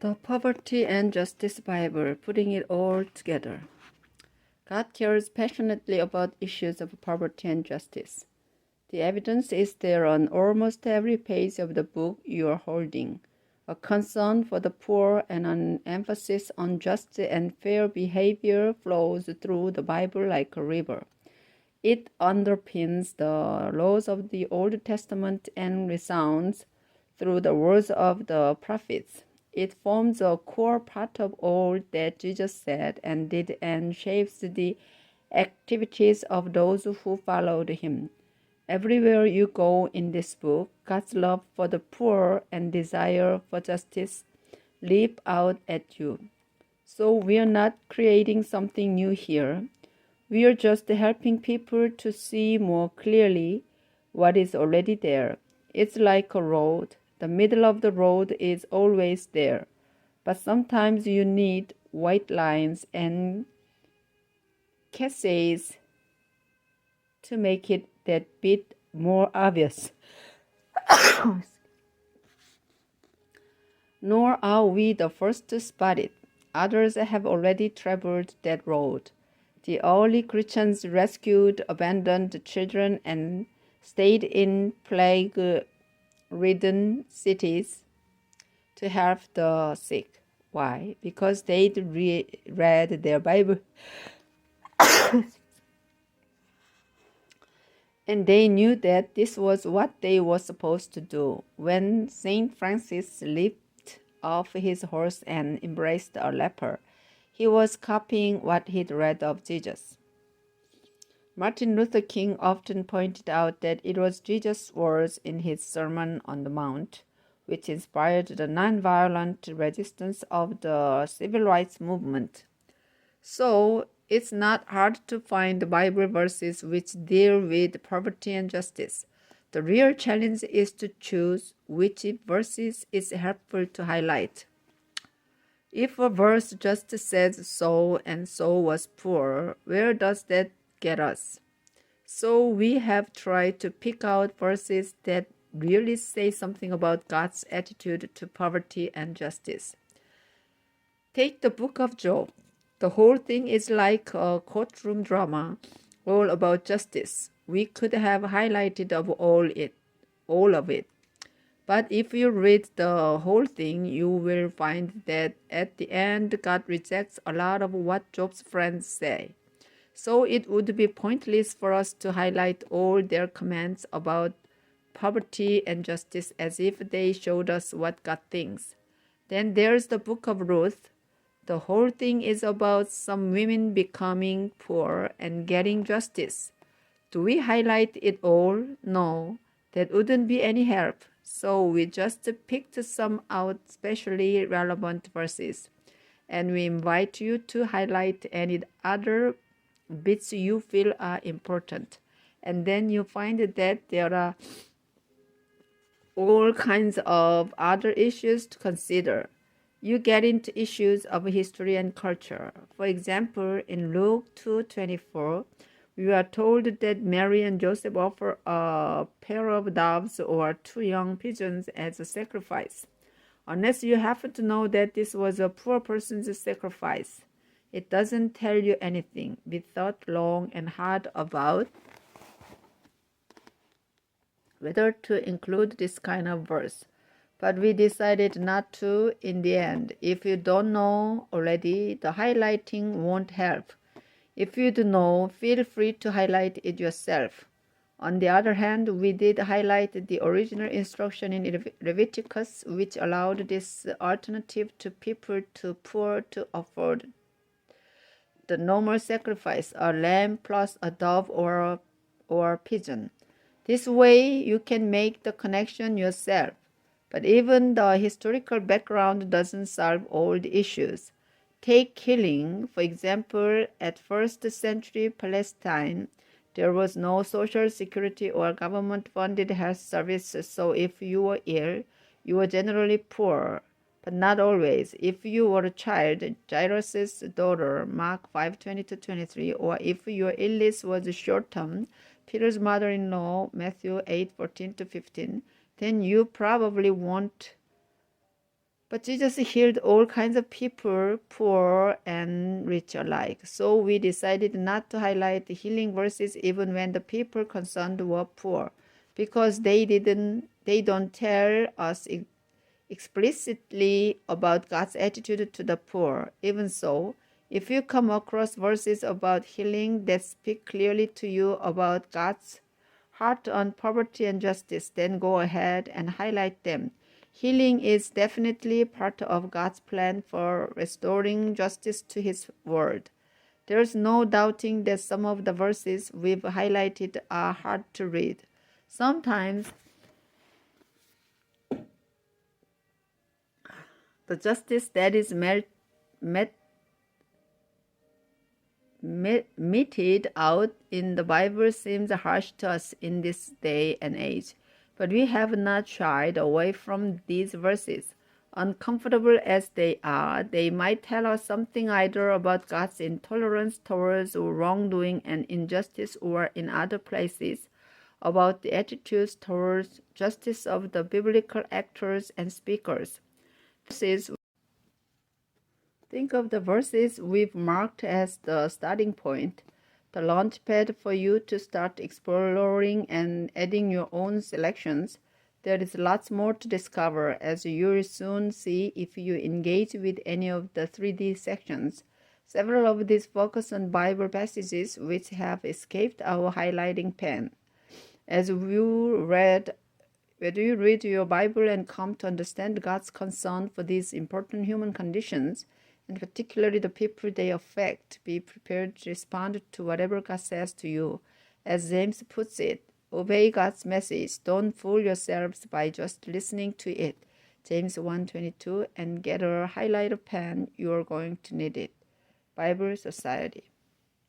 The Poverty and Justice Bible, putting it all together. God cares passionately about issues of poverty and justice. The evidence is there on almost every page of the book you are holding. A concern for the poor and an emphasis on just and fair behavior flows through the Bible like a river. It underpins the laws of the Old Testament and resounds through the words of the prophets. It forms a core part of all that Jesus said and did and shapes the activities of those who followed him. Everywhere you go in this book, God's love for the poor and desire for justice leap out at you. So we are not creating something new here. We are just helping people to see more clearly what is already there. It's like a road. The middle of the road is always there, but sometimes you need white lines and cassettes to make it that bit more obvious. Nor are we the first to spot it. Others have already traveled that road. The early Christians rescued abandoned children and stayed in plague-ridden cities to help the sick. Why? Because they'd read their Bible and they knew that this was what they were supposed to do. When St. Francis leaped off his horse and embraced a leper, he was copying what he'd read of Jesus. Martin Luther King often pointed out that it was Jesus' words in his Sermon on the Mount which inspired the nonviolent resistance of the civil rights movement. So, it's not hard to find Bible verses which deal with poverty and justice. The real challenge is to choose which verses is helpful to highlight. If a verse just says so and so was poor, where does that get us? So we have tried to pick out verses that really say something about God's attitude to poverty and justice. Take the book of Job. The whole thing is like a courtroom drama, all about justice. We could have highlighted all of it. But if you read the whole thing, you will find that at the end, God rejects a lot of what Job's friends say. So it would be pointless for us to highlight all their comments about poverty and justice as if they showed us what God thinks. Then there's the book of Ruth. The whole thing is about some women becoming poor and getting justice. Do we highlight it all? No, that wouldn't be any help. So we just picked some out especially relevant verses. And we invite you to highlight any other bits you feel are important. And then you find that there are all kinds of other issues to consider. You get into issues of history and culture. For example, in Luke 2:24, we are told that Mary and Joseph offer a pair of doves or two young pigeons as a sacrifice. Unless you happen to know that this was a poor person's sacrifice, it doesn't tell you anything. We thought long and hard about whether to include this kind of verse, but we decided not to in the end. If you don't know already, the highlighting won't help. If you do know, feel free to highlight it yourself. On the other hand, we did highlight the original instruction in Leviticus, which allowed this alternative to people too poor to afford the normal sacrifice, a lamb plus a dove or a pigeon. This way, you can make the connection yourself. But even the historical background doesn't solve all the issues. Take healing, for example, at first century Palestine, there was no social security or government-funded health services, so if you were ill, you were generally poor, but not always. If you were a child, Jairus' daughter, Mark 5:20-23, or if your illness was short-term, Peter's mother-in-law, Matthew 8:14-15, then you probably won't But Jesus healed all kinds of people, poor and rich alike. So we decided not to highlight the healing verses even when the people concerned were poor, because they don't tell us explicitly about God's attitude to the poor. Even so, if you come across verses about healing that speak clearly to you about God's heart on poverty and justice, then go ahead and highlight them. Healing is definitely part of God's plan for restoring justice to His word. There's no doubting that some of the verses we've highlighted are hard to read. Sometimes the justice that is meted out in the Bible seems harsh to us in this day and age, but we have not shied away from these verses. Uncomfortable as they are, they might tell us something either about God's intolerance towards wrongdoing and injustice, or in other places, about the attitudes towards justice of the biblical actors and speakers. Think of the verses we've marked as the starting point, the launch pad for you to start exploring and adding your own selections. There is lots more to discover, as you'll soon see if you engage with any of the 3D sections. Several of these focus on Bible passages which have escaped our highlighting pen. As you read your Bible and come to understand God's concern for these important human conditions, and particularly the people they affect, be prepared to respond to whatever God says to you. As James puts it, obey God's message. Don't fool yourselves by just listening to it. James 1:22, and get a highlighter pen. You are going to need it. Bible Society.